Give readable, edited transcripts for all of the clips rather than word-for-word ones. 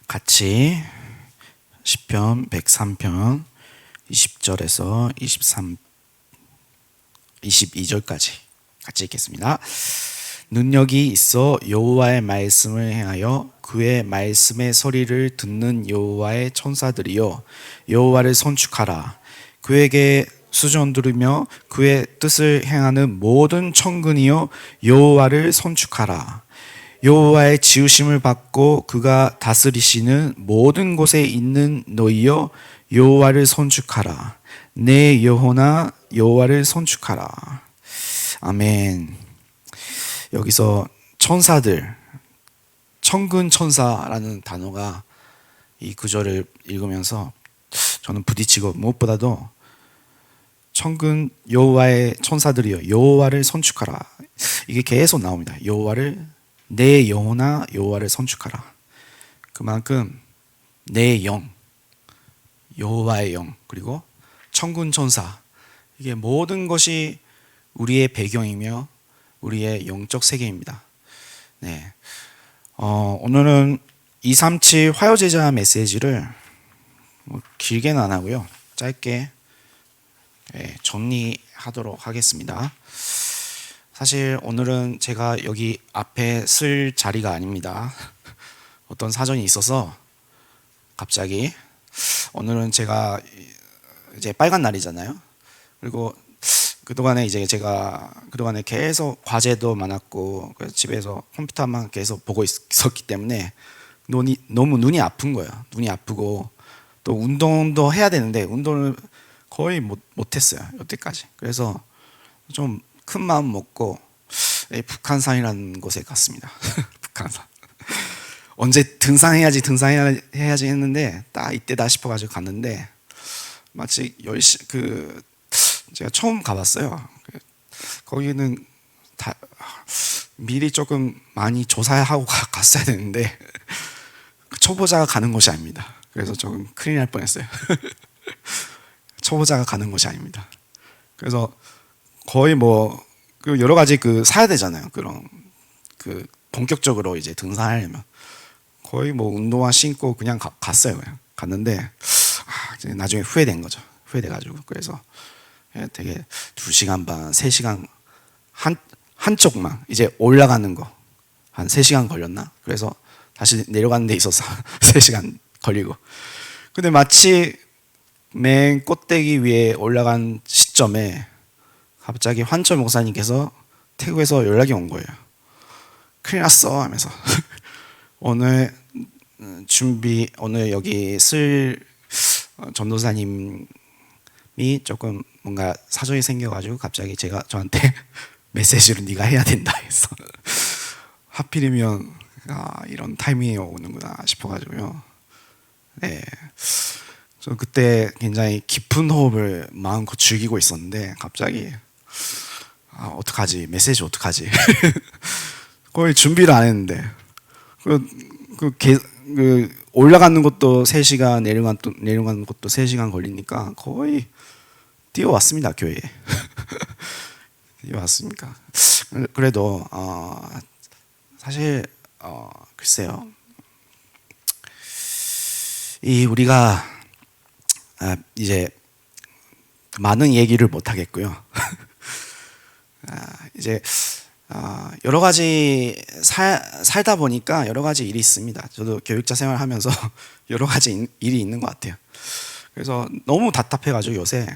같이 시편 103편 20절에서 22절까지 같이 읽겠습니다. 능력이 있어 여호와의 말씀을 행하여 그의 말씀의 소리를 듣는 여호와의 천사들이여 여호와를 선축하라. 그에게 수전 들으며 그의 뜻을 행하는 모든 천군이여 여호와를 선축하라. 여호와의 지으심을 받고 그가 다스리시는 모든 곳에 있는 너희여 여호와를 선축하라. 내 영혼아 여호와를 선축하라. 아멘. 여기서 천사들, 천군 천사라는 단어가 이 구절을 읽으면서 저는 부딪히고, 무엇보다도 천군 여호와의 천사들이여 여호와를 선축하라, 이게 계속 나옵니다. 여호와를, 내 영혼아 여호와를 선축하라. 그만큼 내 영, 여호와의 영, 그리고 천군 천사, 이게 모든 것이 우리의 배경이며 우리의 영적 세계입니다. 네. 오늘은 237 화요제자 메시지를 길게는 안 하고요, 짧게 정리하도록 하겠습니다. 사실 오늘은 제가 여기 앞에 쓸 자리가 아닙니다. 어떤 사정이 있어서 갑자기, 오늘은 제가 이제 빨간 날이잖아요. 그리고 그동안에 이제 제가 그동안에 계속 과제도 많았고 집에서 컴퓨터만 계속 보고 있었기 때문에 너무 눈이 아픈 거예요. 눈이 아프고 또 운동도 해야 되는데 운동을 거의 못했어요, 여태까지. 그래서 좀 큰 마음 먹고 북한산이라는 곳에 갔습니다. 북한산. 언제 등산해야지 했는데 딱 이때다 싶어가지고 갔는데, 마치 제가 처음 가봤어요. 거기는 다 미리 조금 많이 조사하고 갔어야 되는데 초보자가 가는 곳이 아닙니다. 그래서 조금 큰일 날 뻔했어요. 초보자가 가는 곳이 아닙니다. 그래서 거의 여러 가지 사야 되잖아요. 그런 본격적으로 이제 등산하려면 거의 운동화 신고 그냥 갔어요. 그냥 갔는데 나중에 후회된 거죠. 후회돼가지고. 그래서 되게 2시간 반, 3시간 한쪽만 이제 올라가는 거 한 3시간 걸렸나? 그래서 다시 내려가는 데 있어서 3시간 걸리고. 근데 마치 맨 꼭대기 위에 올라간 시점에 갑자기 환철 목사님께서 태국에서 연락이 온 거예요. 큰일 났어 하면서 오늘 여기 쓸 전도사님이 조금 뭔가 사정이 생겨가지고 갑자기 저한테 메시지를 네가 해야 된다 해서 하필이면 이런 타이밍이 오는구나 싶어가지고요. 네, 저 그때 굉장히 깊은 호흡을 마음껏 즐기고 있었는데 갑자기 어떡하지? 메시지 어떡하지? 거의 준비를 안 했는데 올라가는 것도 3시간, 내려가는 것도 3시간 걸리니까 거의 뛰어왔습니다, 교회에. 뛰어왔습니까? 그래도 사실 글쎄요, 우리가 이제 많은 얘기를 못 하겠고요. 이제 여러 가지 살다 보니까 여러 가지 일이 있습니다. 저도 교육자 생활하면서 여러 가지 일이 있는 것 같아요. 그래서 너무 답답해가지고 요새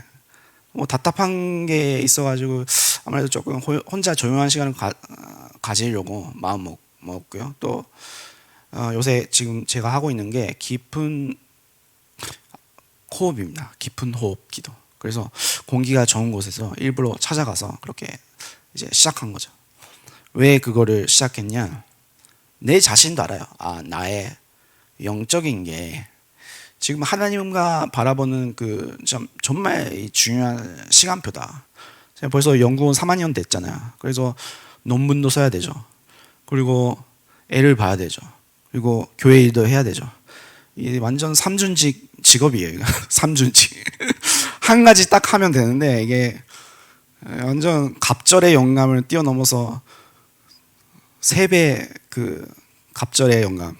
답답한 게 있어가지고 아무래도 조금 혼자 조용한 시간을 가지려고 마음 먹고요. 또 요새 지금 제가 하고 있는 게 깊은 호흡입니다. 깊은 호흡 기도. 그래서 공기가 좋은 곳에서 일부러 찾아가서 그렇게 이제 시작한 거죠. 왜 그거를 시작했냐? 내 자신도 알아요. 나의 영적인 게 지금 하나님과 바라보는 정말 중요한 시간표다. 제가 벌써 연구원 3학년 됐잖아요. 그래서 논문도 써야 되죠. 그리고 애를 봐야 되죠. 그리고 교회 일도 해야 되죠. 이게 완전 삼준직 직업이에요. 삼준직. 한 가지 딱 하면 되는데 이게 완전 갑절의 영감을 뛰어넘어서 3배 갑절의 영감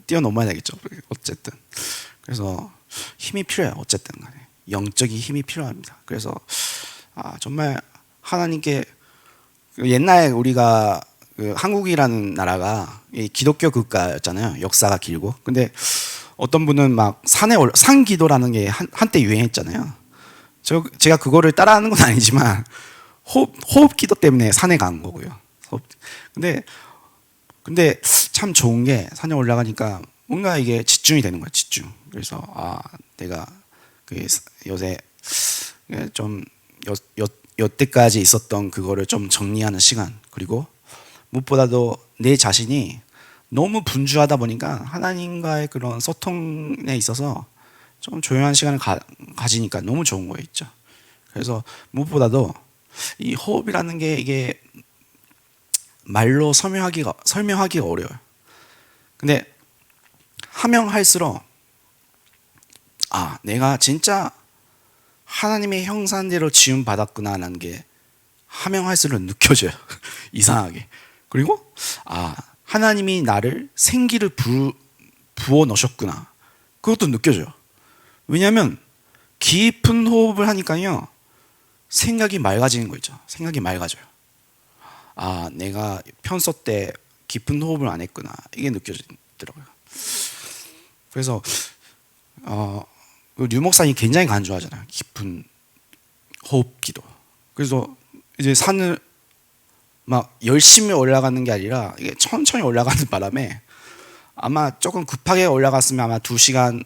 뛰어넘어야 되겠죠. 어쨌든 그래서 힘이 필요해요. 어쨌든 간에 영적인 힘이 필요합니다. 그래서 정말 하나님께 옛날에 우리가 한국이라는 나라가 이 기독교 국가였잖아요. 역사가 길고. 근데 어떤 분은 막 산 기도라는 게 한때 유행했잖아요. 제가 그거를 따라하는 건 아니지만 호흡 기도 때문에 산에 간 거고요. 근데 참 좋은 게 산에 올라가니까 뭔가 이게 집중이 되는 거예요. 집중. 그래서 내가 요새 좀 여태까지 있었던 그거를 좀 정리하는 시간, 그리고 무엇보다도 내 자신이 너무 분주하다 보니까 하나님과의 그런 소통에 있어서 좀 조용한 시간을 가지니까 너무 좋은 거 있죠. 그래서 무엇보다도 이 호흡이라는 게 이게 말로 설명하기가 어려워요. 근데 하면 할수록 내가 진짜 하나님의 형상대로 지음 받았구나라는 게 하면 할수록 느껴져요. 이상하게. 그리고 하나님이 나를 생기를 부어 넣으셨구나. 그것도 느껴져요. 왜냐하면 깊은 호흡을 하니까요, 생각이 맑아지는 거 있죠. 생각이 맑아져요. 내가 편서 때 깊은 호흡을 안 했구나. 이게 느껴지더라고요. 그래서 류 목사님 굉장히 간주하잖아요. 깊은 호흡 기도. 그래서 이제 산을 막 열심히 올라가는 게 아니라 이게 천천히 올라가는 바람에 아마 조금 급하게 올라갔으면 아마 2시간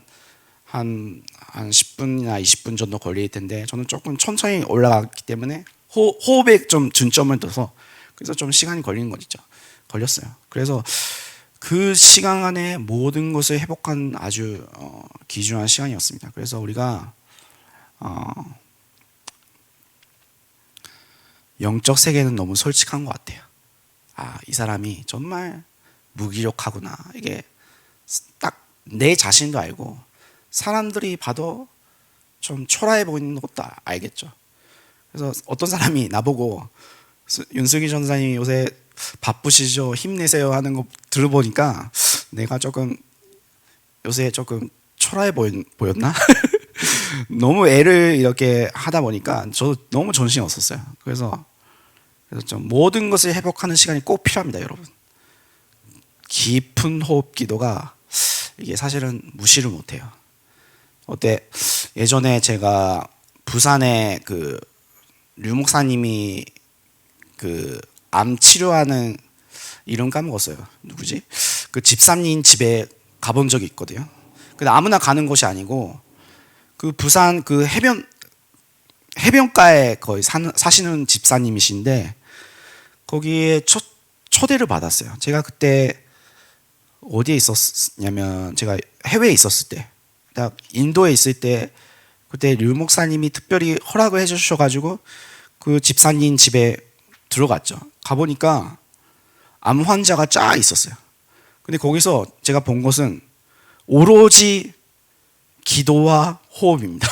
한 10분이나 20분 정도 걸릴 텐데, 저는 조금 천천히 올라갔기 때문에 호흡에 좀 중점을 둬서 그래서 좀 시간이 걸리는 거죠. 걸렸어요. 그래서 그 시간 안에 모든 것을 회복한 아주 귀중한 시간이었습니다. 그래서 우리가 영적 세계는 너무 솔직한 것 같아요. 이 사람이 정말 무기력하구나. 이게 딱 내 자신도 알고 사람들이 봐도 좀 초라해 보이는 것도 알겠죠. 그래서 어떤 사람이 나보고 윤석이 전사님이 요새 바쁘시죠? 힘내세요 하는 거 들어보니까 내가 조금 요새 조금 초라해 보였나? 너무 애를 이렇게 하다 보니까 저도 너무 정신이 없었어요. 그래서 좀 모든 것을 회복하는 시간이 꼭 필요합니다, 여러분. 깊은 호흡 기도가 이게 사실은 무시를 못해요. 예전에 제가 부산에 류 목사님이 암 치료하는 이름 까먹었어요. 누구지? 그 집사님 집에 가본 적이 있거든요. 근데 아무나 가는 곳이 아니고 그 부산 그 해변가에 거의 사시는 집사님이신데 거기에 초대를 받았어요. 제가 그때 어디에 있었냐면 제가 해외에 있었을 때, 인도에 있을 때 그때 류 목사님이 특별히 허락을 해주셔가지고 그 집사님 집에 들어갔죠. 가보니까 암 환자가 쫙 있었어요. 근데 거기서 제가 본 것은 오로지 기도와 호흡입니다.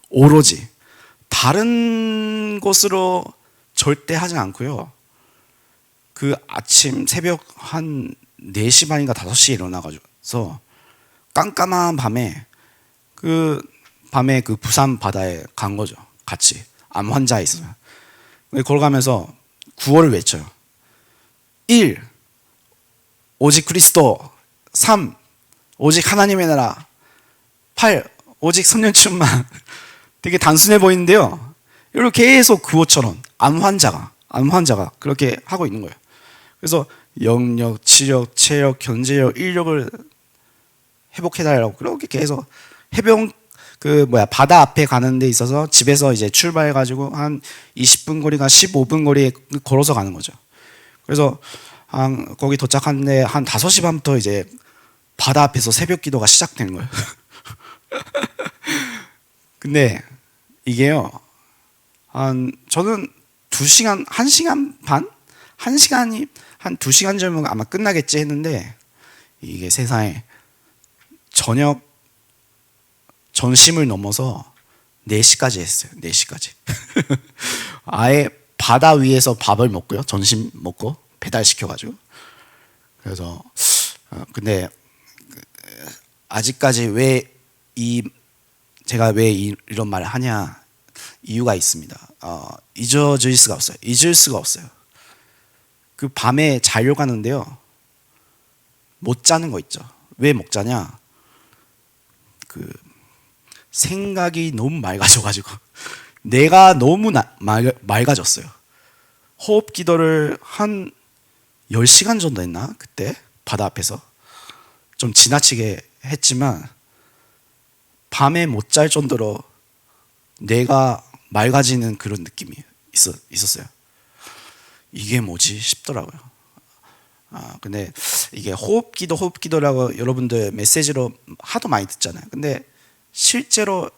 오로지 다른 것으로 절대 하지 않고요. 그 아침 새벽 한 4시 반인가 5시에 일어나가지고 깜깜한 밤에 그 부산 바다에 간 거죠. 같이 암 환자에 있어요. 걸어가면서 구호를 외쳐요. 1. 오직 그리스도. 3. 오직 하나님의 나라. 8. 오직 성령 충만. 되게 단순해 보이는데요, 이렇게 계속 구호처럼 암 환자가 그렇게 하고 있는 거예요. 그래서 영력, 치력, 체력, 견제력, 인력을 회복해달라고 그렇게 계속 바다 앞에 가는 데 있어서 집에서 이제 출발해가지고 한 20분 거리가 15분 거리에 걸어서 가는 거죠. 그래서 거기 도착하는데 한 5시 반부터 이제 바다 앞에서 새벽 기도가 시작되는 거예요. 근데 이게요, 저는 2시간, 1시간 반? 1시간이 한 2시간 전면 아마 끝나겠지 했는데 이게 세상에 저녁 점심을 넘어서 4시까지 했어요. 4시까지. 아예 바다 위에서 밥을 먹고요. 점심 먹고 배달시켜가지고. 그래서 근데 아직까지 제가 왜 이런 말을 하냐 이유가 있습니다. 잊어질 수가 없어요. 잊을 수가 없어요. 그 밤에 자려고 하는데요. 못 자는 거 있죠. 왜 못 자냐? 그 생각이 너무 맑아져가지고 내가 너무 맑아졌어요. 호흡 기도를 한 10시간 정도 했나? 그때 바다 앞에서 좀 지나치게 했지만 밤에 못 잘 정도로 내가 맑아지는 그런 느낌이 있었어요. 이게 뭐지 싶더라고요. 근데 이게 호흡 기도라고 여러분들 메시지로 하도 많이 듣잖아요. 근데 실제로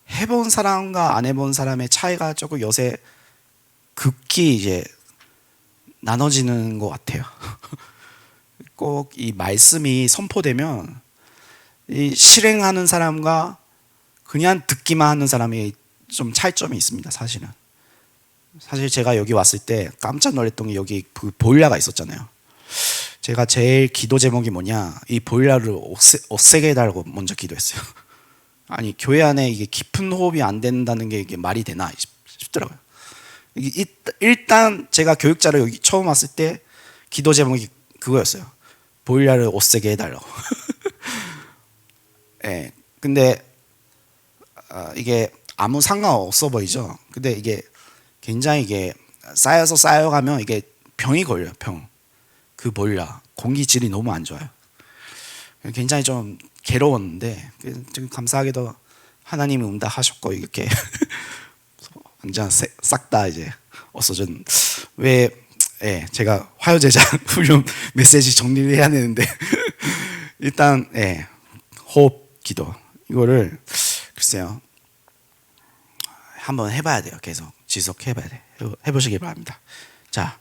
해본 사람과 안 해본 사람의 차이가 조금 요새 극히 이제 나눠지는 것 같아요. 꼭 이 말씀이 선포되면 이 실행하는 사람과 그냥 듣기만 하는 사람이 좀 차이점이 있습니다. 사실 제가 여기 왔을 때 깜짝 놀랐던 게 여기 그 보일러가 있었잖아요. 제가 제일 기도 제목이 뭐냐, 이 보일러를 없애게 해달라고 먼저 기도했어요. 아니 교회 안에 이게 깊은 호흡이 안 된다는 게 이게 말이 되나 싶더라고요. 일단 제가 교육자로 여기 처음 왔을 때 기도 제목이 그거였어요. 보일러를 없애게 해달라고. 네, 근데 이게 아무 상관없어 보이죠. 근데 이게 굉장히 이게 쌓여가면 이게 병이 걸려요. 그 보일러 공기 질이 너무 안 좋아요. 굉장히 좀 괴로웠는데 좀 감사하게도 하나님이 응답하셨고 이렇게 완전 싹 다 이제 없어진. 왜 제가 화요제자 훈련 메시지 정리를 해야 되는데 일단 호흡 기도 이거를 글쎄요 한번 해봐야 돼요. 계속 지속해봐야 돼. 해보시기 바랍니다. 자,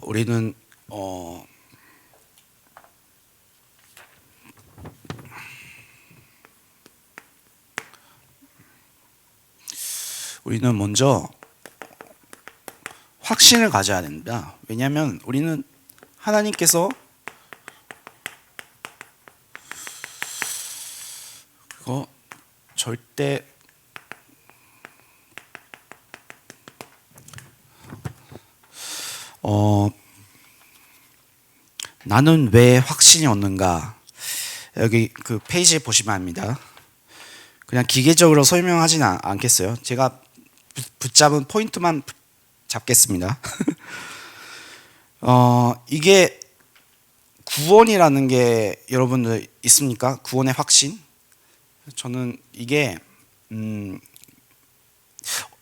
우리는 먼저 확신을 가져야 됩니다. 왜냐하면 우리는 하나님께서 그거 절대 나는 왜 확신이 없는가? 여기 그 페이지에 보시면 압니다. 그냥 기계적으로 설명하지는 않겠어요. 제가 붙잡은 포인트만 잡겠습니다. 이게 구원이라는 게 여러분들 있습니까? 구원의 확신? 저는 이게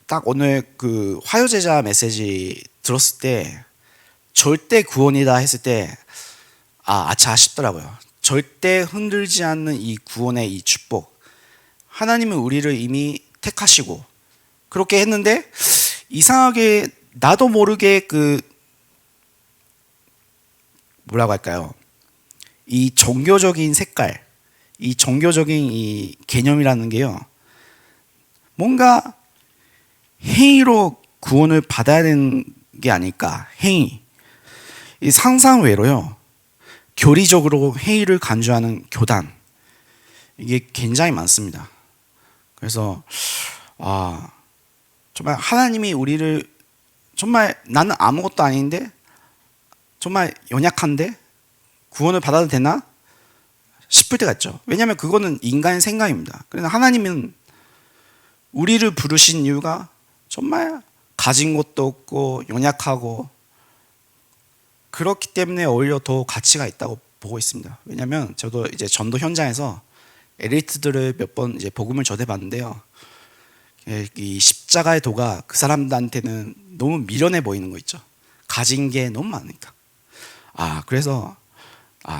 딱 오늘 그 화요제자 메시지 들었을 때 절대 구원이다 했을 때 아차 싶더라고요. 절대 흔들지 않는 이 구원의 이 축복. 하나님은 우리를 이미 택하시고 그렇게 했는데 이상하게 나도 모르게 그 뭐라고 할까요? 이 종교적인 색깔, 이 종교적인 이 개념이라는 게요. 뭔가 행위로 구원을 받아야 되는 게 아닐까? 행위. 이 상상 외로요. 교리적으로 행위를 간주하는 교단. 이게 굉장히 많습니다. 그래서 정말 하나님이 우리를 정말 나는 아무것도 아닌데 정말 연약한데 구원을 받아도 되나 싶을 때가 있죠. 왜냐하면 그거는 인간의 생각입니다. 그러나 하나님은 우리를 부르신 이유가 정말 가진 것도 없고 연약하고 그렇기 때문에 오히려 더 가치가 있다고 보고 있습니다. 왜냐하면 저도 이제 전도 현장에서 엘리트들을 몇 번 이제 복음을 전해봤는데요. 이 십자가의 도가 그 사람들한테는 너무 미련해 보이는 거 있죠. 가진 게 너무 많으니까. 그래서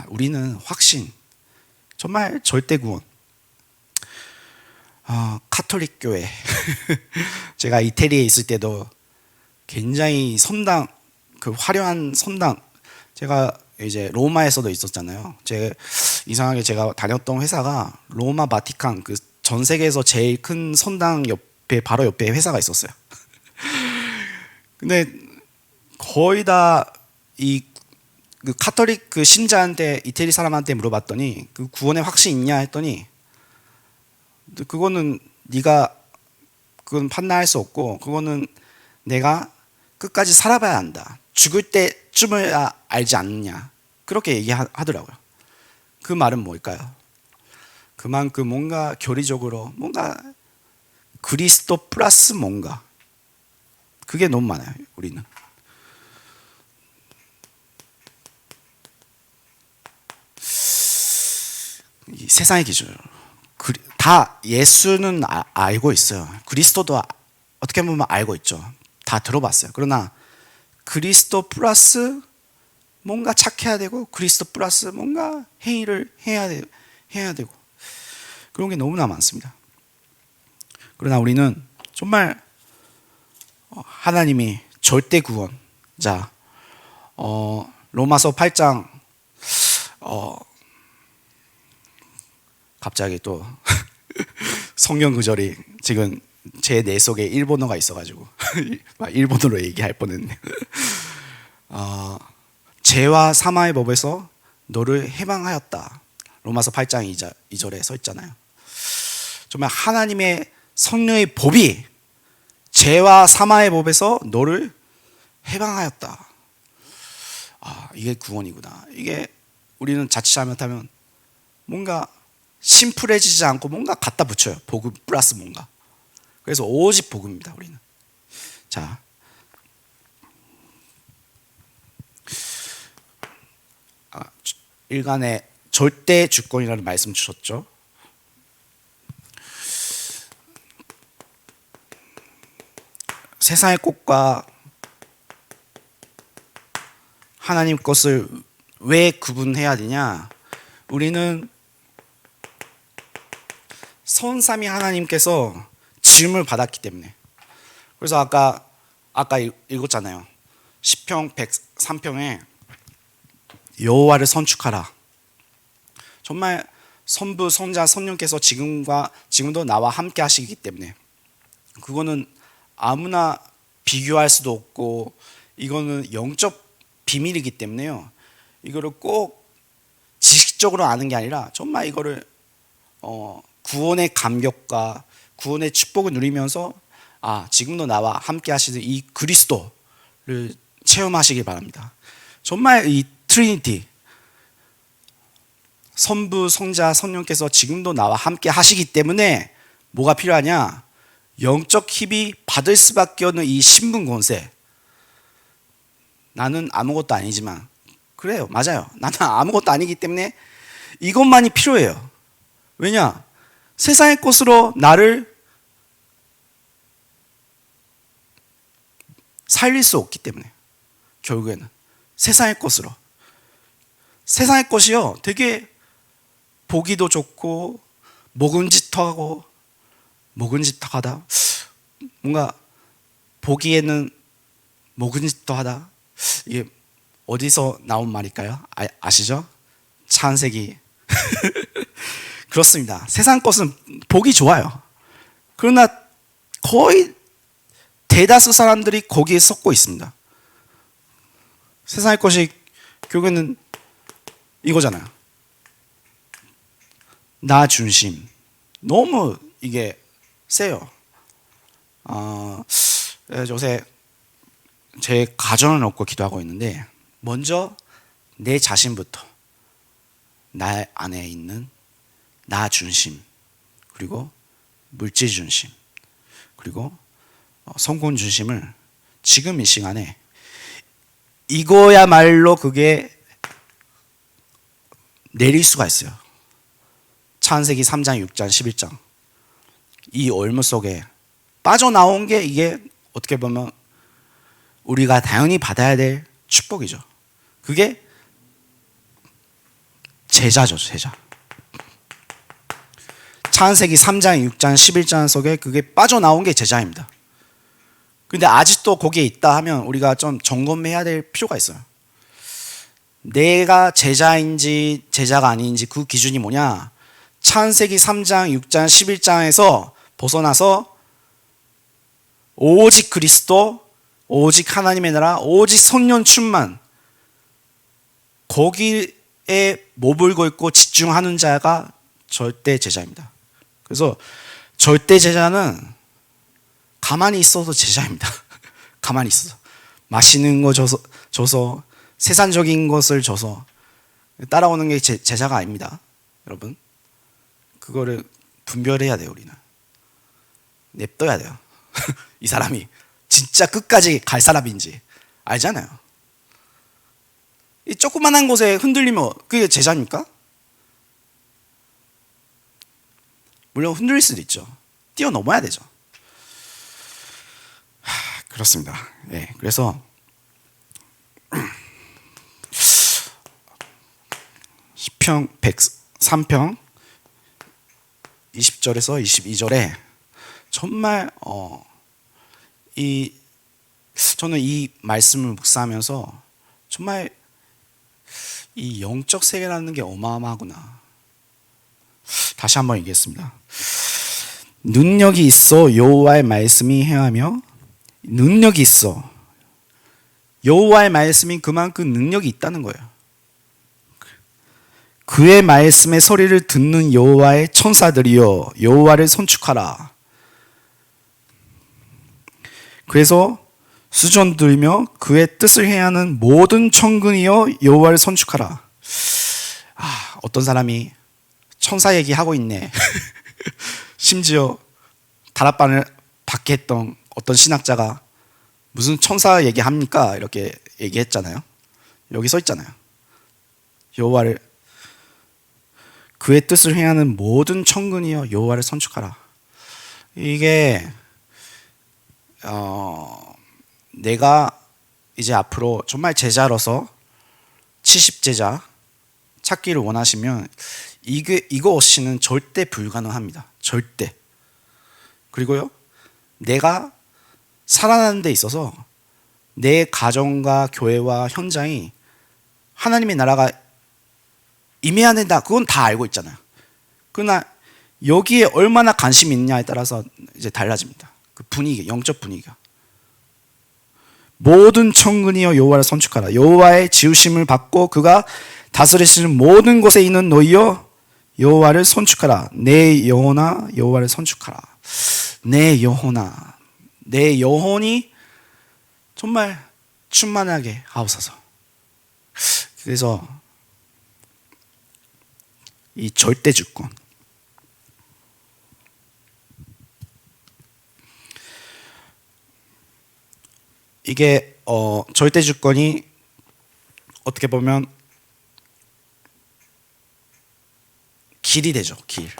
우리는 확신, 정말 절대 구원. 카톨릭 교회. 제가 이태리에 있을 때도 굉장히 그 화려한 성당, 제가 이제 로마에서도 있었잖아요. 이상하게 제가 다녔던 회사가 로마 바티칸 그 전 세계에서 제일 큰 성당 옆에 바로 옆에 회사가 있었어요. 근데 거의 다 이 그 카톨릭 그 신자한테 이태리 사람한테 물어봤더니 그 구원의 확신 있냐 했더니 그거는 네가 그건 판단할 수 없고 그거는 내가 끝까지 살아봐야 한다. 죽을 때쯤을 알지 않느냐. 그렇게 얘기하더라고요. 그 말은 뭘까요? 그만큼 뭔가 교리적으로 뭔가 그리스도 플러스 뭔가 그게 너무 많아요. 우리는. 이 세상의 기준으로 다 예수는 알고 있어요. 그리스도도 어떻게 보면 알고 있죠. 다 들어봤어요. 그러나 그리스도 플러스 뭔가 착해야 되고 그리스도 플러스 뭔가 행위를 해야 되고 그런 게 너무나 많습니다. 그러나 우리는 정말 하나님이 절대 구원자, 로마서 8장 갑자기 또 성경 구절이 지금 제 뇌 속에 일본어가 있어가지고 일본어로 얘기할 뻔했네. 죄와 사망의 법에서 너를 해방하였다. 로마서 8장 2절에 써 있잖아요. 정말 하나님의 성령의 법이 죄와 사망의 법에서 너를 해방하였다. 이게 구원이구나. 이게 우리는 자칫 잘못하면 뭔가 심플해지지 않고 뭔가 갖다 붙여요. 복음 플러스 뭔가. 그래서 오직 복음입니다. 우리는. 자, 일간에 절대 주권이라는 말씀 주셨죠. 세상의 꽃과 하나님 것을 왜 구분해야 되냐? 우리는 선삼위 하나님께서 지음을 받았기 때문에. 그래서 아까 읽었잖아요. 시편 103편에 여호와를 선축하라. 정말 선부 선자 성령께서 지금도 나와 함께 하시기 때문에 그거는 아무나 비교할 수도 없고 이거는 영적 비밀이기 때문에요. 이거를 꼭 지식적으로 아는 게 아니라 정말 이거를 구원의 감격과 구원의 축복을 누리면서 지금도 나와 함께 하시는 이 그리스도를 체험하시길 바랍니다. 정말 이 트리니티 선부 성자 성령께서 지금도 나와 함께 하시기 때문에 뭐가 필요하냐? 영적 힘이 받을 수밖에 없는 이 신분 권세. 나는 아무것도 아니지만 그래요. 맞아요. 나는 아무것도 아니기 때문에 이것만이 필요해요. 왜냐? 세상의 것으로 나를 살릴 수 없기 때문에 결국에는 세상의 것으로. 세상의 것이요 되게 보기도 좋고 먹음직하고 먹음직하다. 뭔가 보기에는 먹음직하다. 이게 어디서 나온 말일까요? 아시죠? 창세기. 그렇습니다. 세상 것은 보기 좋아요. 그러나 거의 대다수 사람들이 거기에 섞고 있습니다. 세상의 것이 결국에는 이거잖아요. 나 중심. 너무 이게 세요. 요새 제 가정을 놓고 기도하고 있는데 먼저 내 자신부터 나 안에 있는 나 중심, 그리고 물질 중심, 그리고 성공 중심을 지금 이 시간에 이거야말로 그게 내릴 수가 있어요. 창세기 3장, 6장, 11장 이 얼무 속에 빠져나온 게 이게 어떻게 보면 우리가 당연히 받아야 될 축복이죠. 그게 제자죠, 제자. 창세기 3장, 6장, 11장 속에 그게 빠져나온 게 제자입니다. 근데 아직도 거기에 있다 하면 우리가 좀 점검해야 될 필요가 있어요. 내가 제자인지 제자가 아닌지 그 기준이 뭐냐? 창세기 3장, 6장, 11장에서 벗어나서 오직 그리스도, 오직 하나님의 나라, 오직 성령 충만, 거기에 몹을 걸고 집중하는 자가 절대 제자입니다. 그래서 절대 제자는 가만히 있어도 제자입니다. 가만히 있어서 맛있는 거 줘서 세상적인 것을 줘서 따라오는 게 제자가 아닙니다. 여러분, 그거를 분별해야 돼요. 우리는 냅둬야 돼요. 이 사람이 진짜 끝까지 갈 사람인지 알잖아요. 이 조그만한 곳에 흔들리면 그게 제자입니까? 물론 흔들릴 수도 있죠. 뛰어넘어야 되죠. 그렇습니다. 네, 그래서 시편 103편 20절에서 22절에 정말 저는 이 말씀을 묵상하면서 정말 이 영적 세계라는 게 어마어마하구나. 다시 한번 얘기했습니다. 능력이 있어 여호와의 말씀이 행하며, 능력이 있어. 여호와의 말씀이 그만큼 능력이 있다는 거예요. 그의 말씀의 소리를 듣는 여호와의 천사들이여 여호와를 son축하라. 그래서 수전 들며 그의 뜻을 행하는 모든 천군이여 여호와를 son축하라. 어떤 사람이 천사 얘기하고 있네. 심지어 다락방을 받게 했던 어떤 신학자가 무슨 천사 얘기합니까? 이렇게 얘기했잖아요. 여기 써 있잖아요. 여호와를, 그의 뜻을 행하는 모든 천군이여 여호와를 son축하라. 이게 내가 이제 앞으로 정말 제자로서 70제자 찾기를 원하시면 이거 없이는 절대 불가능합니다. 절대. 그리고요, 내가 살아가는 데 있어서 내 가정과 교회와 현장이 하나님의 나라가 임해야 된다. 그건 다 알고 있잖아요. 그러나 여기에 얼마나 관심이 있냐에 따라서 이제 달라집니다. 그 분위기, 영적 분위기가. 모든 천군이여 여호와를 son축하라. 여호와의 지으심을 받고 그가 다스리시는 모든 곳에 있는 너희여 여호와를 son축하라. 내 영혼아 여호와를 son축하라. 내 영혼아, 내 영혼이 정말 충만하게 하옵소서. 그래서 이 절대 주권, 이게 절대 주권이 어떻게 보면 길이 되죠. 길.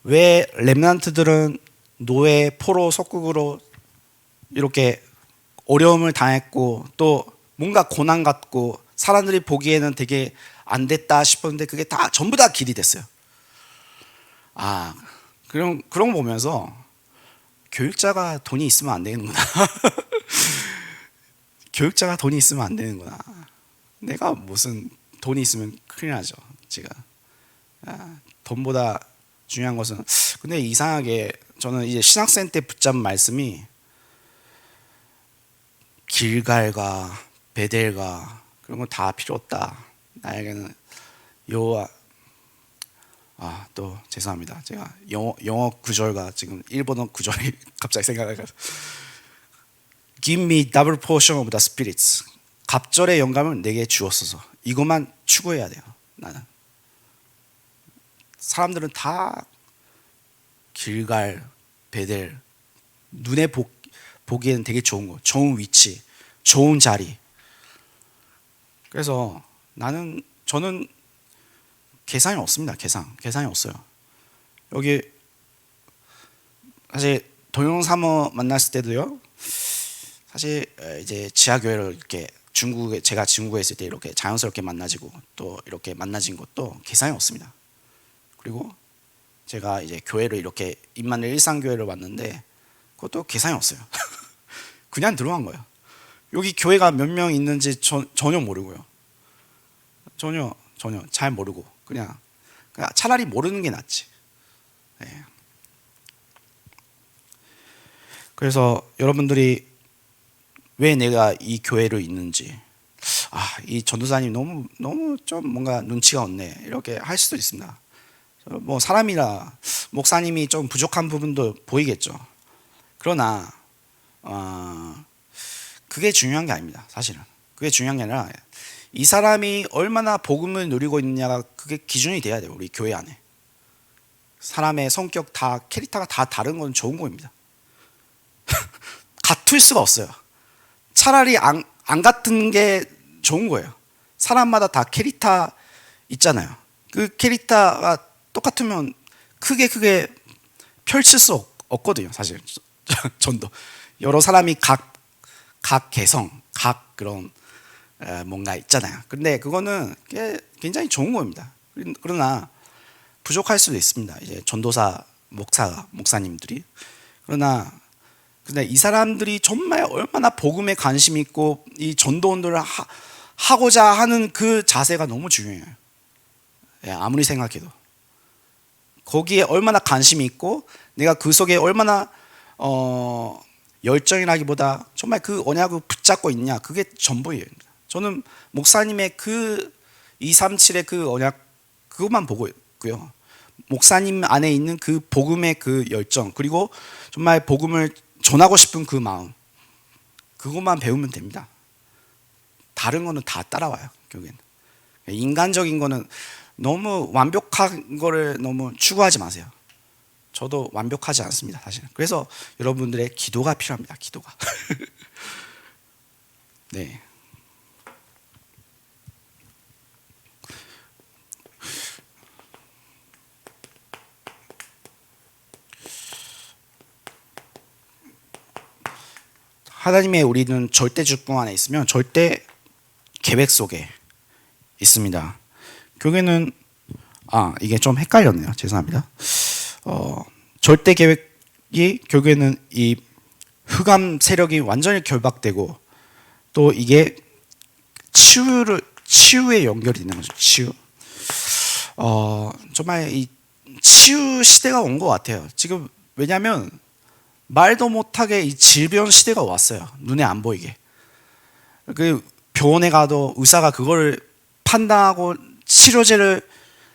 왜 렘넌트들은 노예, 포로, 속국으로 이렇게 어려움을 당했고 또 뭔가 고난 같고 사람들이 보기에는 되게 안 됐다 싶었는데 그게 다 전부 다 길이 됐어요. 그런 거 보면서 교육자가 돈이 있으면 안 되는구나. 교육자가 돈이 있으면 안 되는구나. 내가 무슨 돈이 있으면 큰일 나죠. 제가 돈보다 중요한 것은, 근데 이상하게 저는 이제 신학생 때 붙잡은 말씀이 길갈과 베델과 그런 건 다 필요 없다. 나에게는 여호와, 또 죄송합니다. 제가 영어 구절과 지금 일본어 구절이 갑자기 생각나서 Give me double portion of the spirits. 갑절의 영감을 내게 주었소서. 이것만 추구해야 돼요. 나는. 사람들은 다 길갈, 베델, 눈에 보기에는 되게 좋은 거, 좋은 위치, 좋은 자리. 그래서 저는 계산이 없습니다. 계산이 없어요. 여기 사실 동영사모 만났을 때도요. 사실 이제 지하교회를 이렇게 제가 중국에 있을 때 이렇게 자연스럽게 만나지고 또 이렇게 만나진 것도 계산이 없습니다. 그리고 제가 이제 교회를 이렇게 임마누엘 일상교회를 왔는데 그것도 계산이 없어요. 그냥 들어간 거예요. 여기 교회가 몇 명 있는지 전혀 모르고요. 전혀 잘 모르고 그냥 차라리 모르는 게 낫지. 네. 그래서 여러분들이 왜 내가 이 교회를 있는지, 이 전도사님 너무 좀 뭔가 눈치가 없네 이렇게 할 수도 있습니다. 뭐 사람이라 목사님이 좀 부족한 부분도 보이겠죠. 그러나 그게 중요한 게 아닙니다. 사실은 그게 중요한 게 아니라 이 사람이 얼마나 복음을 누리고 있느냐가 그게 기준이 돼야 돼요. 우리 교회 안에 사람의 성격 다 캐릭터가 다 다른 건 좋은 겁니다. 같을 수가 없어요. 차라리 안 같은 게 좋은 거예요. 사람마다 다 캐릭터 있잖아요. 그 캐릭터가 똑같으면 크게 펼칠 수 없거든요. 사실 전도 여러 사람이 각 개성, 각 그런 뭔가 있잖아요. 근데 그거는 굉장히 좋은 겁니다. 그러나 부족할 수도 있습니다. 이제 전도사, 목사님들이. 그러나 근데 이 사람들이 정말 얼마나 복음에 관심이 있고 이 전도 운동을 하고자 하는 그 자세가 너무 중요해요. 아무리 생각해도 거기에 얼마나 관심이 있고 내가 그 속에 얼마나 열정이라기보다 정말 그 언약을 붙잡고 있냐, 그게 전부예요. 저는 목사님의 그 237의 그 언약 그것만 보고 있고요. 목사님 안에 있는 그 복음의 그 열정, 그리고 정말 복음을 전하고 싶은 그 마음, 그것만 배우면 됩니다. 다른 거는 다 따라와요. 결국에는 인간적인 거는 너무 완벽한 거를 너무 추구하지 마세요. 저도 완벽하지 않습니다, 사실은. 그래서 여러분들의 기도가 필요합니다. 기도가. 네. 하나님의 우리는 절대 주권 안에 있으면 절대 계획 속에 있습니다. 교회는 이게 좀 헷갈렸네요. 죄송합니다. 절대 계획이 결국에는 이 흑암 세력이 완전히 결박되고 또 이게 치유에 연결이 되는 거죠. 치유. 정말 이 치유 시대가 온 것 같아요. 지금 왜냐하면 말도 못하게 이 질병 시대가 왔어요. 눈에 안 보이게. 그 병원에 가도 의사가 그걸 판단하고 치료제를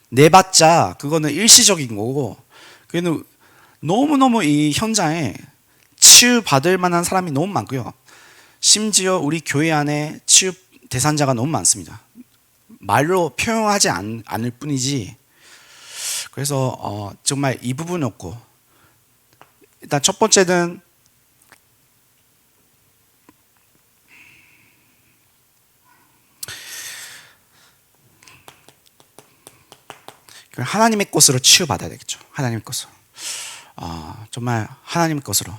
내봤자 그거는 일시적인 거고, 그는 너무너무 이 현장에 치유받을 만한 사람이 너무 많고요. 심지어 우리 교회 안에 치유 대상자가 너무 많습니다. 말로 표현하지 않을 뿐이지. 그래서 정말 이 부분이 없고, 일단 첫 번째는 하나님의 것으로 치유받아야 되겠죠. 하나님의 것으로. 정말 하나님의 것으로.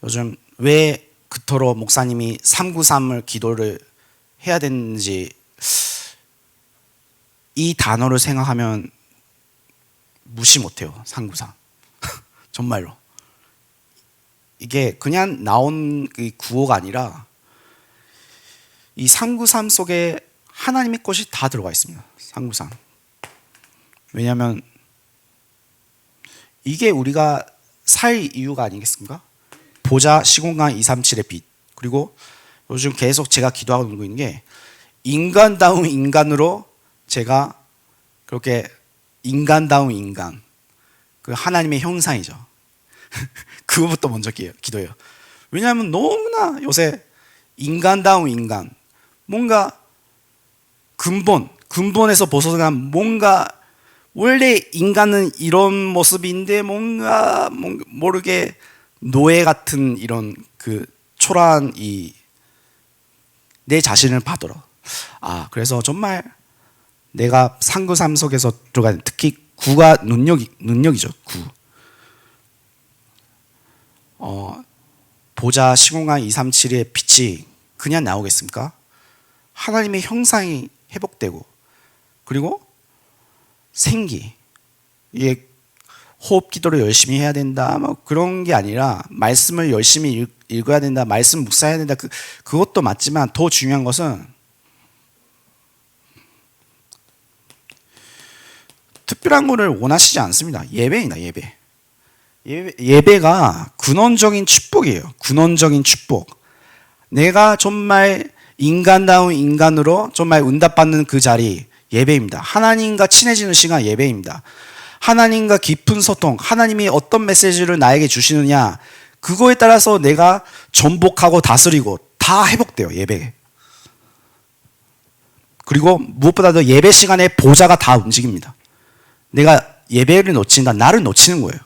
요즘 왜 그토록 목사님이 393을 기도를 해야 되는지 이 단어를 생각하면 무시 못해요. 393. 정말로. 이게 그냥 나온 구호가 아니라 이 393 속에 하나님의 것이 다 들어가 있습니다. 393. 왜냐하면 이게 우리가 살 이유가 아니겠습니까? 보좌 시공간 237의 빛. 그리고 요즘 계속 제가 기도하고 있는 게 인간다운 인간으로 제가 그렇게 인간다운 인간, 그 하나님의 형상이죠. 그거부터 먼저 기도해요. 왜냐하면 너무나 요새 인간다운 인간, 뭔가 근본에서 벗어난 뭔가, 원래 인간은 이런 모습인데 뭔가 모르게 노예 같은 이런 그 초라한 내 자신을 봐더라. 그래서 정말 내가 393 속에서 들어가는, 특히 구가 능력이죠. 구. 보좌 시공간 237의 빛이 그냥 나오겠습니까? 하나님의 형상이 회복되고, 그리고 생기. 이게 호흡 기도를 열심히 해야 된다. 뭐 그런 게 아니라 말씀을 열심히 읽어야 된다. 말씀 묵상해야 된다. 그것도 맞지만 더 중요한 것은 특별한 거를 원하시지 않습니다. 예배입니다. 예배가 근원적인 축복이에요. 근원적인 축복. 내가 정말 인간다운 인간으로 정말 응답받는 그 자리, 예배입니다. 하나님과 친해지는 시간, 예배입니다. 하나님과 깊은 소통, 하나님이 어떤 메시지를 나에게 주시느냐, 그거에 따라서 내가 전복하고 다스리고 다 회복돼요. 예배. 그리고 무엇보다도 예배 시간에 보좌가 다 움직입니다. 내가 예배를 놓친다, 나를 놓치는 거예요.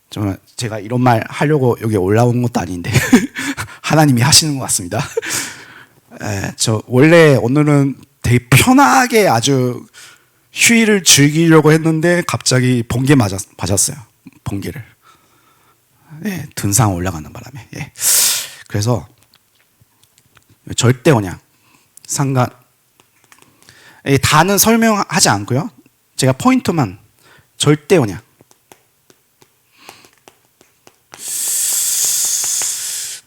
정말 제가 이런 말 하려고 여기 올라온 것도 아닌데 하나님이 하시는 것 같습니다. 저 원래 오늘은 되게 편하게 아주 휴일을 즐기려고 했는데 갑자기 번개 맞았어요. 번개를. 등산 올라가는 바람에. 그래서 절대 언약 상관 다는 설명하지 않고요. 제가 포인트만 절대 언약.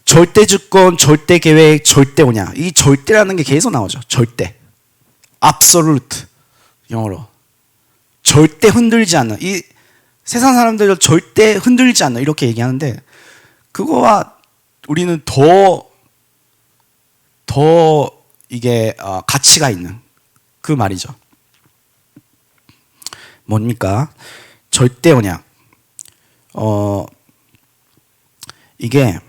절대 주권, 절대 계획, 절대 언약. 이 절대라는 게 계속 나오죠. 절대. absolute 영어로. 절대 흔들지 않는. 이 세상 사람들은 절대 흔들지 않는 이렇게 얘기하는데 그거와 우리는 더 이게 가치가 있는 그 말이죠. 뭡니까? 절대 언약. 이게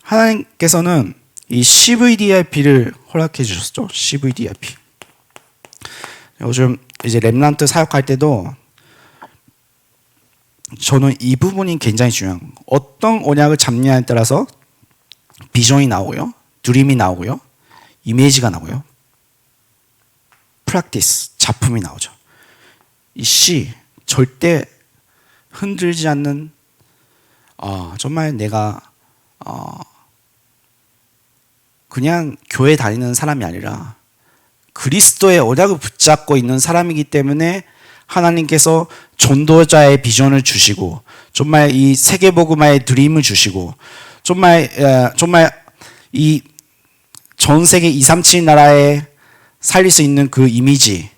하나님께서는 이 CVDIP를 허락해 주셨죠. CVDIP. 요즘 이제 렘넌트 사역할 때도 저는 이 부분이 굉장히 중요한 거예요. 어떤 언약을 잡냐에 따라서 비전이 나오고요. 드림이 나오고요. 이미지가 나오고요. 프랙티스, 작품이 나오죠. 이 C, 절대 흔들지 않는 정말 내가 그냥 교회 다니는 사람이 아니라 그리스도의 언약을 붙잡고 있는 사람이기 때문에 하나님께서 전도자의 비전을 주시고 정말 이 세계복음화의 드림을 주시고 정말 이 전 세계 237 나라에 살릴 수 있는 그 이미지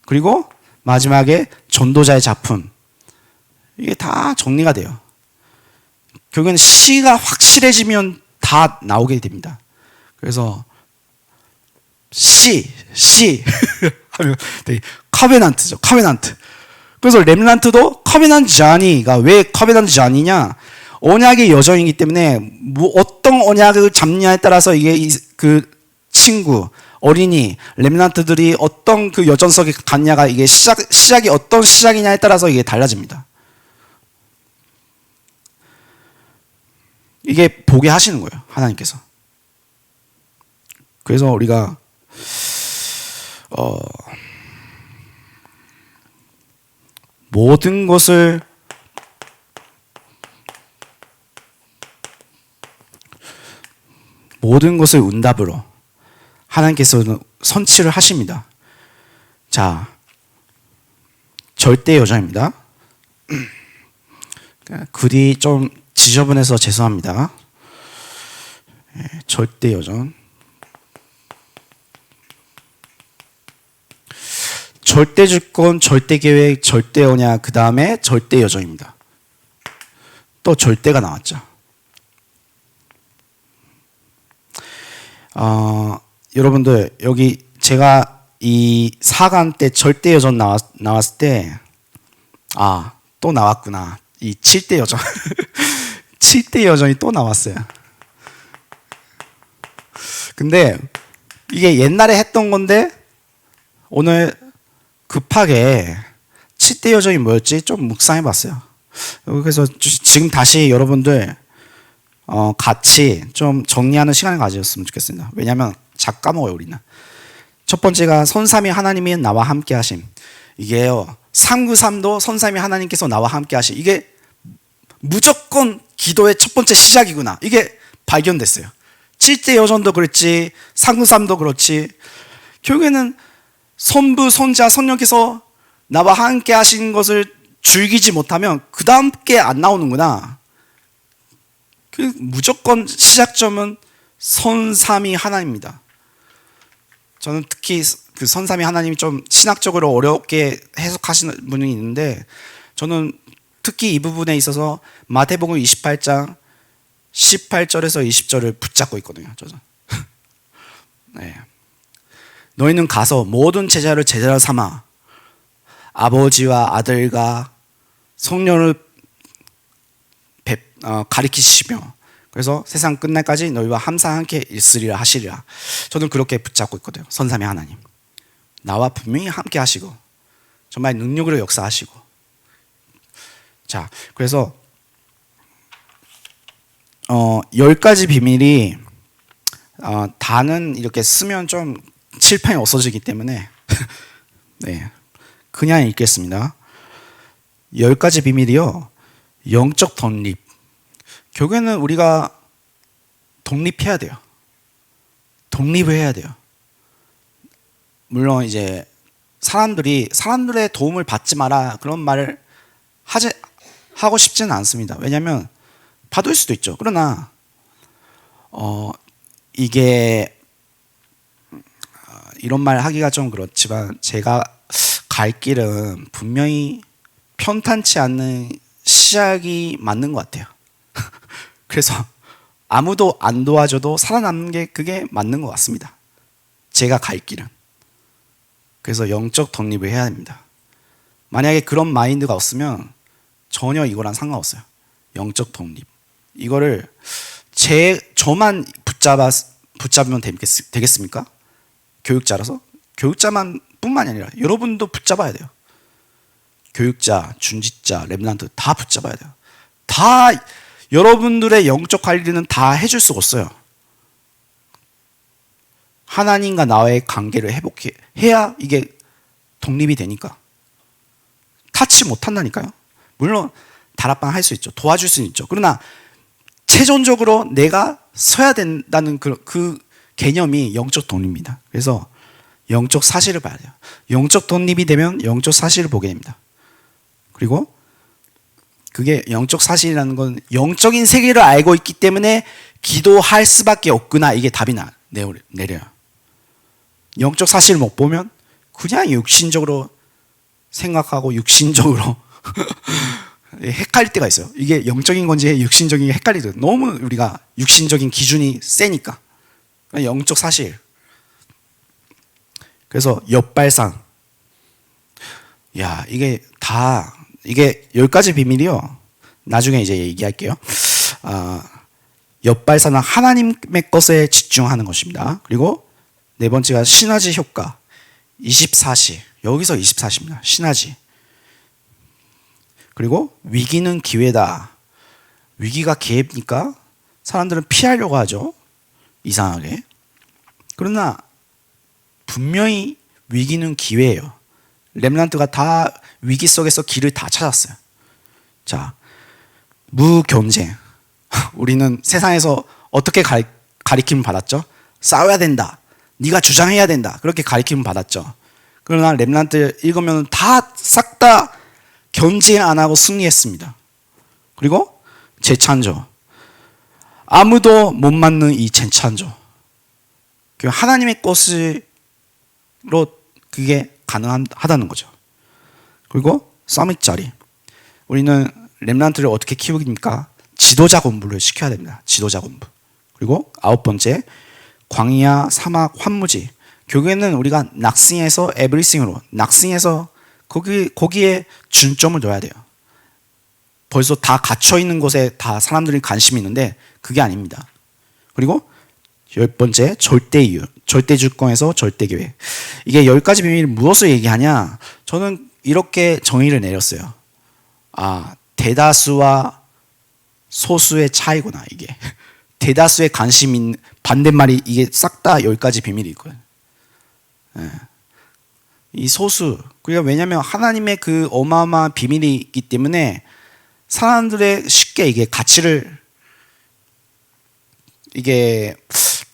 그리고 마지막에 전도자의 작품 이게 다 정리가 돼요. 결국에는 C가 확실해지면 다 나오게 됩니다. 그래서 C 하면 되게 커베넌트죠. 커베넌트. 그래서 렘넌트도 커베넌트 자니가 왜 커베넌트 자니냐? 언약의 여정이기 때문에 어떤 언약을 잡냐에 따라서 이게 그 친구, 어린이, 렘넌트들이 어떤 그 여정 속에 갔냐가 이게 시작이 어떤 시작이냐에 따라서 이게 달라집니다. 이게 보게 하시는 거예요. 하나님께서. 그래서 우리가 모든 것을 응답으로 하나님께서는 선치를 하십니다. 자, 절대 여정입니다. 글이 좀 지저분해서 죄송합니다. 절대 여정. 절대 주권, 절대 계획, 절대 언약, 그 다음에 절대 여정입니다. 또 절대가 나왔죠. 여러분들 여기 제가 이 4강 때 절대 여정 나왔을 때 또 나왔구나. 이 7대 여정 7대 여정이 또 나왔어요. 근데 이게 옛날에 했던 건데 오늘 급하게 7대 여정이 뭐였지? 좀 묵상해 봤어요. 그래서 지금 다시 여러분들 같이 좀 정리하는 시간을 가졌으면 좋겠습니다. 왜냐하면 자꾸 까먹어요 우리는. 첫 번째가 선삼위 하나님이 나와 함께 하심. 이게요 393도 선삼위 하나님께서 나와 함께 하심. 이게 무조건 기도의 첫 번째 시작이구나. 이게 발견됐어요. 7대 여정도 그렇지 393도 그렇지 결국에는 손부, 손자, 손녀께서 나와 함께 하신 것을 즐기지 못하면 그 다음 게 안 나오는구나. 그 무조건 시작점은 선삼위 하나님입니다. 저는 특히 그 선삼위 하나님이 좀 신학적으로 어렵게 해석하시는 분이 있는데, 저는 특히 이 부분에 있어서 마태복음 28장 18절에서 20절을 붙잡고 있거든요. 저는. 네. 너희는 가서 모든 제자를 제자로 삼아 아버지와 아들과 성령을 가리키시며, 그래서 세상 끝날까지 너희와 항상 함께 있으리라 하시리라. 저는 그렇게 붙잡고 있거든요. 선삼위 하나님, 나와 분명히 함께 하시고 정말 능력으로 역사하시고. 자, 그래서 10가지 비밀이 다는 이렇게 쓰면 좀 칠판이 없어지기 때문에 네, 그냥 읽겠습니다. 10가지 비밀이요. 영적 독립. 결국에는 우리가 독립해야 돼요. 독립을 해야 돼요. 물론 이제 사람들의 도움을 받지 마라 그런 말을 하고 싶지는 않습니다. 왜냐하면 받을 수도 있죠. 그러나 이게 이런 말 하기가 좀 그렇지만 제가 갈 길은 분명히 편탄치 않는 시작이 맞는 것 같아요. 그래서 아무도 안 도와줘도 살아남는 게 그게 맞는 것 같습니다. 제가 갈 길은. 그래서 영적 독립을 해야 됩니다. 만약에 그런 마인드가 없으면 전혀 이거랑 상관없어요. 영적 독립. 이거를 저만 붙잡으면 되겠습니까? 교육자라서? 교육자만 뿐만이 아니라 여러분도 붙잡아야 돼요. 교육자, 중직자, 렘넌트 다 붙잡아야 돼요. 다 여러분들의 영적 관리는 다 해줄 수가 없어요. 하나님과 나의 관계를 회복해야 이게 독립이 되니까. 타치 못한다니까요. 물론 다락방 할 수 있죠. 도와줄 수는 있죠. 그러나 최종적으로 내가 서야 된다는 그 개념이 영적 독립입니다. 그래서 영적 사실을 봐야 돼요. 영적 독립이 되면 영적 사실을 보게 됩니다. 그리고 그게 영적 사실이라는 건 영적인 세계를 알고 있기 때문에 기도할 수밖에 없구나. 이게 답이 내려요. 영적 사실을 못 보면 그냥 육신적으로 생각하고 육신적으로 헷갈릴 때가 있어요. 이게 영적인 건지 육신적인 게 헷갈리거든요. 너무 우리가 육신적인 기준이 세니까. 영적 사실. 그래서 역발상. 야, 이게 10가지 비밀이요. 나중에 이제 얘기할게요. 역발상은 하나님의 것에 집중하는 것입니다. 그리고 네 번째가 시너지 효과. 24시. 여기서 24시입니다. 시너지. 그리고 위기는 기회다. 위기가 기회입니까? 사람들은 피하려고 하죠. 이상하게. 그러나 분명히 위기는 기회예요. 렘넌트가 다 위기 속에서 길을 다 찾았어요. 자, 무경쟁. 우리는 세상에서 어떻게 가리킴을 받았죠? 싸워야 된다. 네가 주장해야 된다. 그렇게 가리킴을 받았죠. 그러나 렘넌트 읽으면 싹 다 견제 안 하고 승리했습니다. 그리고 재창조. 아무도 못 맞는 이 재창조. 하나님의 것으로 그게 가능하다는 거죠. 그리고 서밋 자리. 우리는 렘넌트를 어떻게 키우깁니까? 지도자 공부를 시켜야 됩니다. 지도자 공부. 그리고 9번째, 광야, 사막, 환무지. 결국에는 우리가 락싱에서 에브리싱으로, 락싱에서 거기에 중점을 둬야 돼요. 벌써 다 갇혀 있는 곳에 다 사람들이 관심이 있는데 그게 아닙니다. 그리고 10번째, 절대이유. 절대주권에서 절대계획. 이게 10가지 비밀이 무엇을 얘기하냐? 저는 이렇게 정의를 내렸어요. 대다수와 소수의 차이구나, 이게. 대다수의 관심 있는 반대말이 이게 싹 다 10가지 비밀이 있거든요. 네. 이 소수. 그러니까 왜냐하면 하나님의 그 어마어마한 비밀이 있기 때문에 사람들의 쉽게 이게 가치를 이게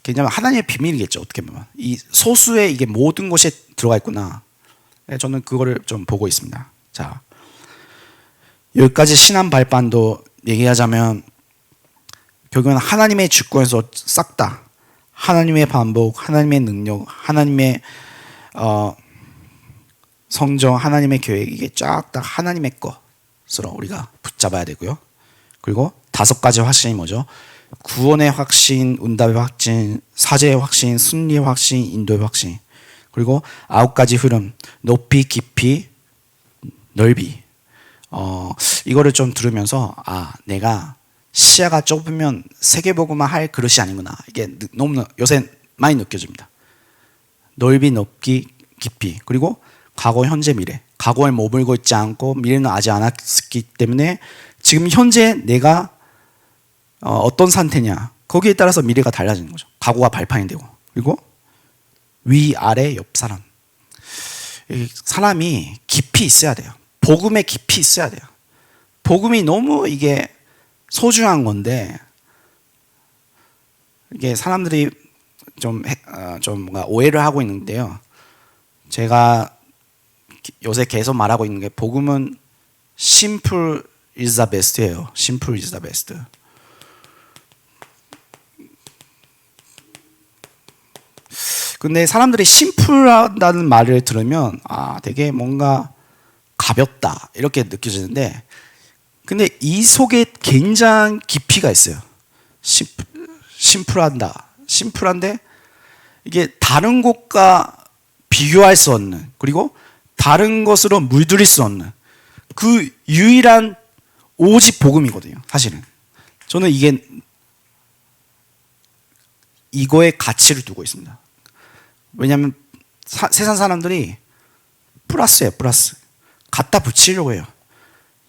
왜냐하면 하나님의 비밀이겠죠. 어떻게 보면 이 소수의 이게 모든 것이 들어가 있구나. 네, 저는 그거를 좀 보고 있습니다. 자, 여기까지 신앙 발판도 얘기하자면 결국은 하나님의 주권에서 싹 다 하나님의 반복, 하나님의 능력, 하나님의 성정, 하나님의 계획, 이게 쫙 다 하나님의 것으로 우리가 붙잡아야 되고요. 그리고 5가지 확신이 뭐죠? 구원의 확신, 응답의 확신, 사죄의 확신, 승리의 확신, 인도의 확신. 그리고 9가지 흐름, 높이, 깊이, 넓이. 이거를 좀 들으면서 내가 시야가 좁으면 세계보고만 할 그릇이 아니구나. 이게 너무 요새 많이 느껴집니다. 넓이, 높이, 깊이. 그리고 과거, 현재, 미래. 과거에 머물고 있지 않고 미래는 아직 안 왔기 때문에 지금 현재 내가 어떤 상태냐, 거기에 따라서 미래가 달라지는 거죠. 과거가 발판이 되고. 그리고 위, 아래, 옆 사람. 사람이 깊이 있어야 돼요. 복음에 깊이 있어야 돼요. 복음이 너무 이게 소중한 건데 이게 사람들이 좀 뭔가 오해를 하고 있는데요. 제가 요새 계속 말하고 있는 게 복음은 simple is the best예요. simple is the best. 근데 사람들이 심플하다는 말을 들으면 되게 뭔가 가볍다 이렇게 느껴지는데, 근데 이 속에 굉장한 깊이가 있어요. 심플한데 이게 다른 것과 비교할 수 없는, 그리고 다른 것으로 물들일 수 없는 그 유일한 오직 복음이거든요. 사실은 저는 이거에 가치를 두고 있습니다. 왜냐하면 세상 사람들이 플러스예요. 플러스 갖다 붙이려고 해요.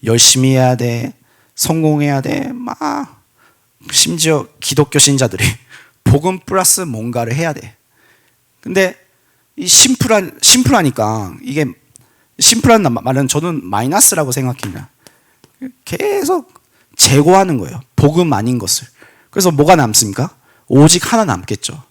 열심히 해야 돼, 성공해야 돼, 막 심지어 기독교 신자들이 복음 플러스 뭔가를 해야 돼. 근데 이 심플하니까, 이게 심플한 말은 저는 마이너스라고 생각합니다. 계속 제거하는 거예요. 복음 아닌 것을. 그래서 뭐가 남습니까? 오직 하나 남겠죠.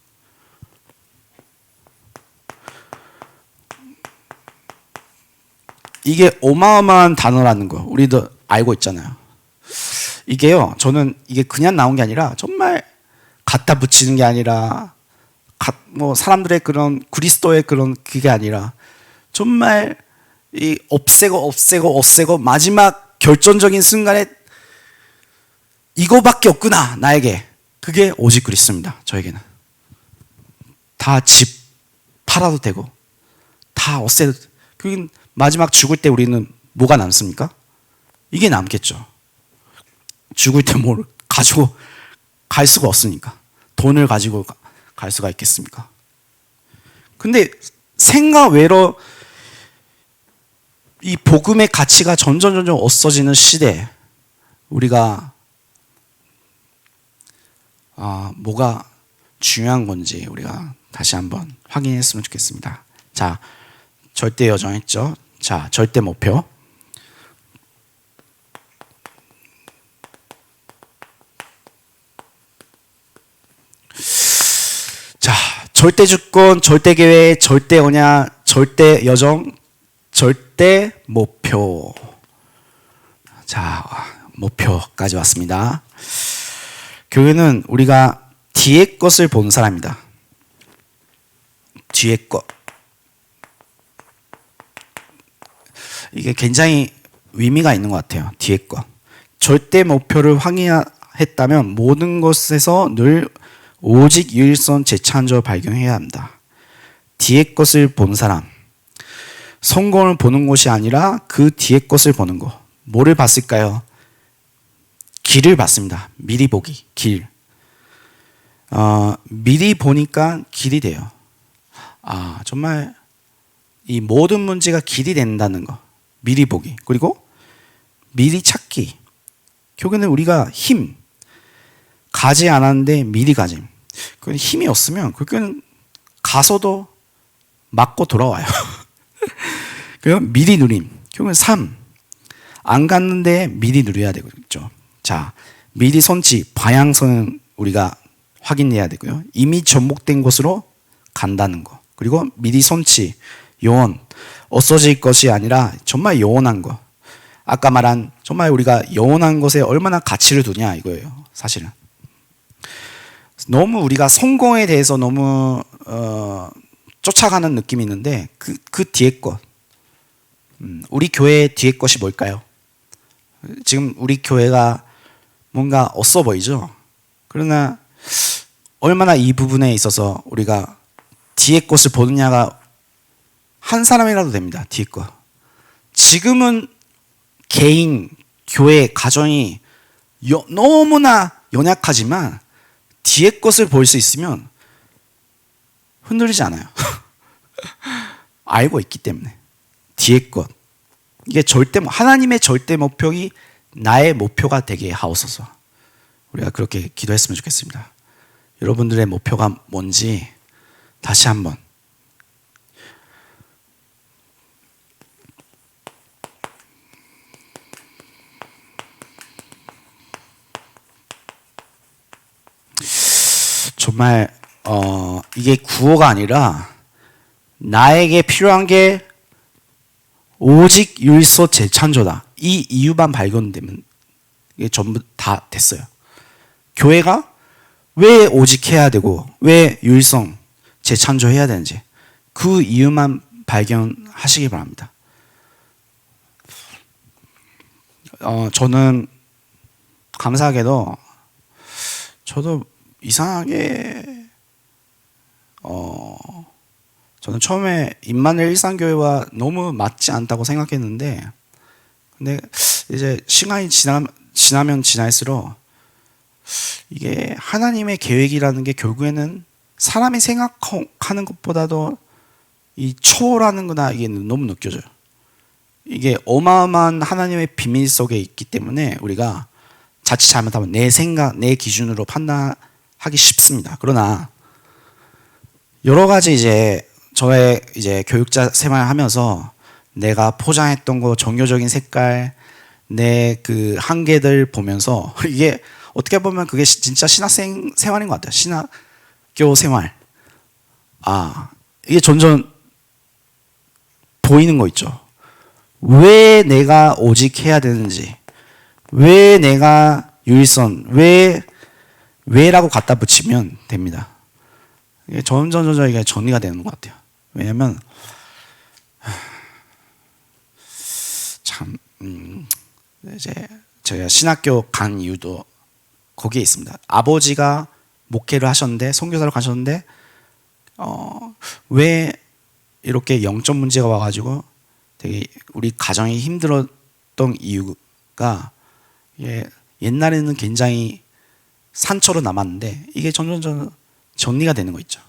이게 어마어마한 단어라는 거 우리도 알고 있잖아요. 이게요, 저는 이게 그냥 나온 게 아니라 정말 갖다 붙이는 게 아니라 뭐 사람들의 그런 그리스도의 그런 그게 아니라 정말 이 없애고 마지막 결정적인 순간에 이거밖에 없구나 나에게. 그게 오직 그리스도입니다. 저에게는 다 집 팔아도 되고 다 없애도 되고. 그게 마지막 죽을 때 우리는 뭐가 남습니까? 이게 남겠죠. 죽을 때 뭘 가지고 갈 수가 없으니까. 돈을 가지고 갈 수가 있겠습니까? 근데 생각 외로 이 복음의 가치가 점점 없어지는 시대에 우리가 뭐가 중요한 건지 우리가 다시 한번 확인했으면 좋겠습니다. 자, 절대 여정했죠. 자, 절대 목표. 자, 절대 주권, 절대 계획, 절대 언약, 절대 여정, 절대 목표. 자, 목표까지 왔습니다. 교회는 우리가 뒤에 것을 보는 사람입니다. 뒤에 것. 이게 굉장히 의미가 있는 것 같아요. 뒤에 것. 절대 목표를 확인했다면 모든 것에서 늘 오직 유일성 재창조 발견해야 합니다. 뒤에 것을 보는 사람. 성공을 보는 것이 아니라 그 뒤에 것을 보는 것. 뭐를 봤을까요? 길을 봤습니다. 미리 보기, 길. 미리 보니까 길이 돼요. 정말 이 모든 문제가 길이 된다는 거. 미리 보기. 그리고 미리 찾기. 결국에는 우리가 힘. 가지 않았는데 미리 가짐. 그 힘이 없으면 결국에는 가서도 맞고 돌아와요. 그리고 미리 누림. 결국은 삶. 안 갔는데 미리 누려야 되겠죠. 자, 미리 선지, 방향성은 우리가 확인해야 되고요. 이미 접목된 곳으로 간다는 거. 그리고 미리 손치, 요원, 없어질 것이 아니라 정말 영원한 거. 아까 말한 정말 우리가 영원한 것에 얼마나 가치를 두냐 이거예요. 사실은. 너무 우리가 성공에 대해서 너무 쫓아가는 느낌이 있는데 그 뒤에 것. 우리 교회의 뒤에 것이 뭘까요? 지금 우리 교회가 뭔가 없어 보이죠? 그러나 얼마나 이 부분에 있어서 우리가 뒤에 것을 보느냐가 한 사람이라도 됩니다. 뒤에 것. 지금은 개인, 교회, 가정이 너무나 연약하지만 뒤에 것을 볼 수 있으면 흔들리지 않아요. 알고 있기 때문에. 뒤에 것. 이게 하나님의 절대 목표이 나의 목표가 되게 하옵소서. 우리가 그렇게 기도했으면 좋겠습니다. 여러분들의 목표가 뭔지 다시 한번. 정말 이게 구호가 아니라 나에게 필요한 게 오직 율소 재창조다. 이 이유만 발견되면 이게 전부 다 됐어요. 교회가 왜 오직 해야 되고 왜 율성 재창조해야 되는지 그 이유만 발견하시기 바랍니다. 저는 감사하게도 저도 이상하게 저는 처음에 임마누엘 일상교회와 너무 맞지 않다고 생각했는데 근데 이제 시간이 지나면 지날수록 이게 하나님의 계획이라는 게 결국에는 사람이 생각하는 것보다도 이 초월하는 거나 이게 너무 느껴져요. 이게 어마어마한 하나님의 비밀 속에 있기 때문에 우리가 자칫 잘못하면 내 생각, 내 기준으로 판단하기 쉽습니다. 그러나 여러 가지 이제 저의 이제 교육자 생활하면서 내가 포장했던 거 종교적인 색깔, 내 그 한계들 보면서 이게 어떻게 보면 그게 진짜 신학생 생활인 것 같아요. 신학교 생활. 이게 점점 보이는 거 있죠. 왜 내가 오직 해야 되는지, 왜 내가 유일선, 왜라고 갖다 붙이면 됩니다. 이게 점점 이게 정리가 되는 것 같아요. 왜냐면 참 이제 제가 신학교 간 이유도 거기에 있습니다. 아버지가 목회를 하셨는데 선교사로 가셨는데 왜 이렇게 영적 문제가 와가지고 되게 우리 가정이 힘들었던 이유가 옛날에는 굉장히 상처로 남았는데 이게 점점 정리가 되는 거 있죠.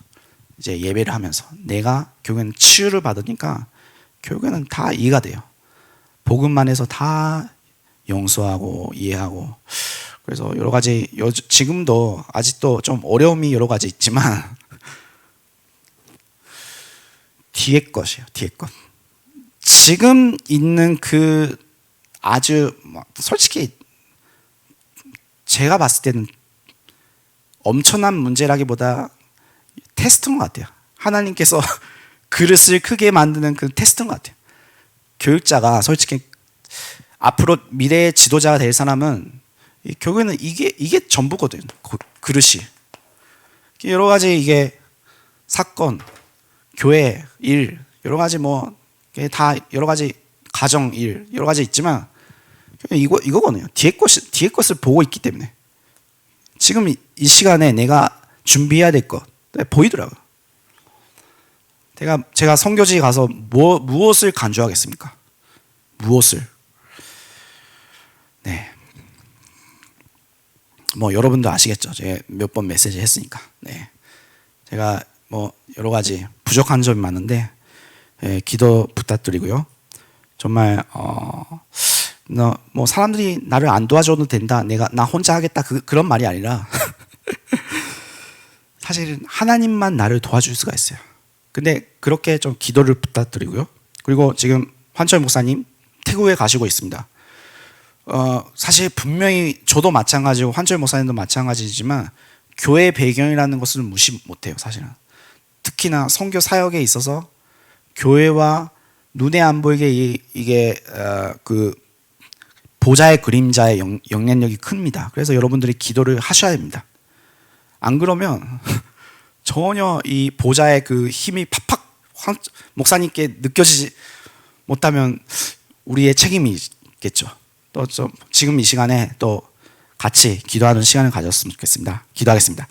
이제 예배를 하면서 내가 결국에는 치유를 받으니까 결국에는 다 이해가 돼요. 복음만 해서 다 용서하고 이해하고 그래서 여러 가지 지금도 아직도 좀 어려움이 여러 가지 있지만 뒤에 것이에요. 뒤에 것. 지금 있는 그 아주 솔직히 제가 봤을 때는 엄청난 문제라기보다 테스트인 것 같아요. 하나님께서 그릇을 크게 만드는 그 테스트인 것 같아요. 교육자가 솔직히 앞으로 미래의 지도자가 될 사람은 결국에는 이게 전부거든요. 그릇이. 여러 가지 이게 사건, 교회, 일, 여러 가지 다 여러 가지 가정 일, 여러 가지 있지만 이거거든요. 뒤에 것을 보고 있기 때문에 지금 이 시간에 내가 준비해야 될 것 보이더라고요. 제가 선교지 가서 무엇을 간주하겠습니까? 무엇을? 네. 여러분도 아시겠죠. 제가 몇 번 메시지 했으니까. 네. 제가 여러 가지 부족한 점이 많은데 기도 부탁드리고요. 정말 사람들이 나를 안 도와줘도 된다. 나 혼자 하겠다. 그런 말이 아니라 사실은 하나님만 나를 도와줄 수가 있어요. 근데 그렇게 좀 기도를 부탁드리고요. 그리고 지금 환철 목사님 태국에 가시고 있습니다. 사실 분명히 저도 마찬가지고 환철 목사님도 마찬가지지만 교회 배경이라는 것을 무시 못해요, 사실은. 특히나 선교 사역에 있어서 교회와 눈에 안 보이게 이게 그 보좌의 그림자의 영향력이 큽니다. 그래서 여러분들이 기도를 하셔야 됩니다. 안 그러면 전혀 이 보좌의 그 힘이 팍팍 목사님께 느껴지지 못하면 우리의 책임이 있겠죠. 또 좀 지금 이 시간에 또 같이 기도하는 시간을 가졌으면 좋겠습니다. 기도하겠습니다.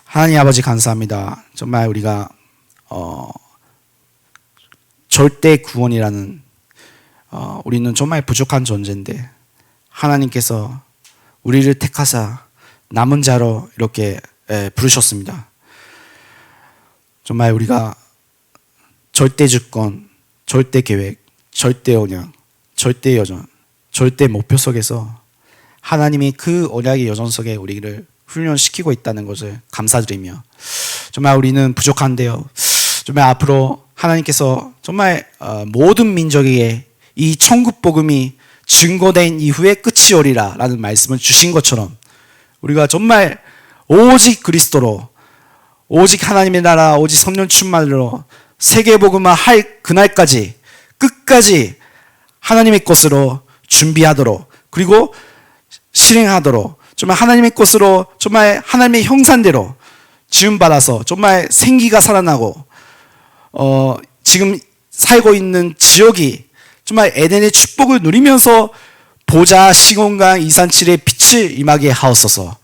하나님 아버지 감사합니다. 정말 우리가 절대 구원이라는 우리는 정말 부족한 존재인데 하나님께서 우리를 택하사 남은 자로 이렇게 부르셨습니다. 정말 우리가 절대 주권, 절대 계획, 절대 언약, 절대 여정, 절대 목표 속에서 하나님이 그 언약의 여정 속에 우리를 훈련시키고 있다는 것을 감사드리며 정말 우리는 부족한데요. 정말 앞으로 하나님께서 정말 모든 민족에게 이 천국 복음이 증거된 이후에 끝이 오리라 라는 말씀을 주신 것처럼 우리가 정말 오직 그리스도로 오직 하나님의 나라 오직 성령 충만으로 세계 복음화 할 그날까지 끝까지 하나님의 것으로 준비하도록 그리고 실행하도록 정말 하나님의 것으로 정말 하나님의 형상대로 지음받아서 정말 생기가 살아나고 지금 살고 있는 지역이 정말 에덴의 축복을 누리면서 보좌 시공간 이산칠의 빛을 임하게 하옵소서.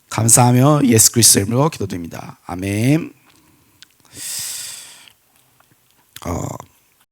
감사하며 예수 그리스도의 이름으로 기도드립니다. 아멘.